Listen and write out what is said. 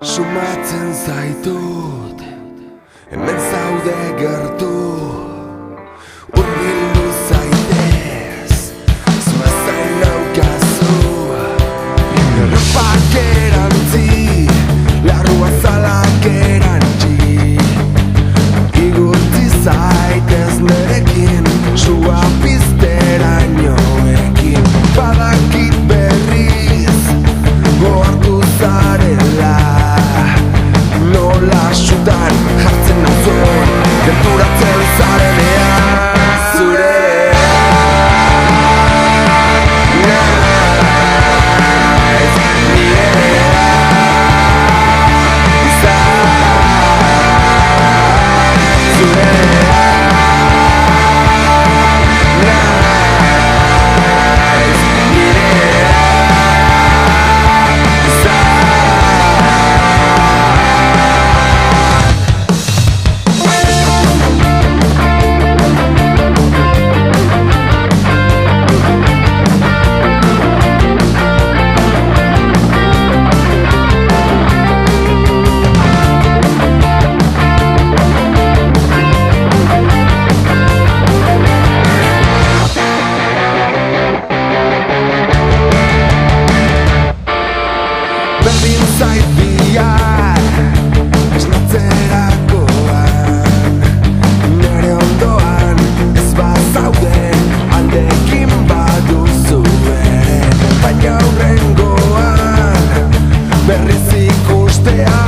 Sumatzen zaitut, hemen zaude gertu. Hurbildu zaitez, zua zain naukazu. Erropak erantzi, larrua zalak erantzi. Igurtzi zaitez nerekin, sua pizterainoekin. Badakit berriz, gohartu zarela. Nola sutan jartzen nauzun, gerturatzen zarenean. Berdin zait bihar, esnatzerakoan. Nere ondoan, ez bazauden, aldekin baduzu ere. Baina hurrengoan, berriz ikustea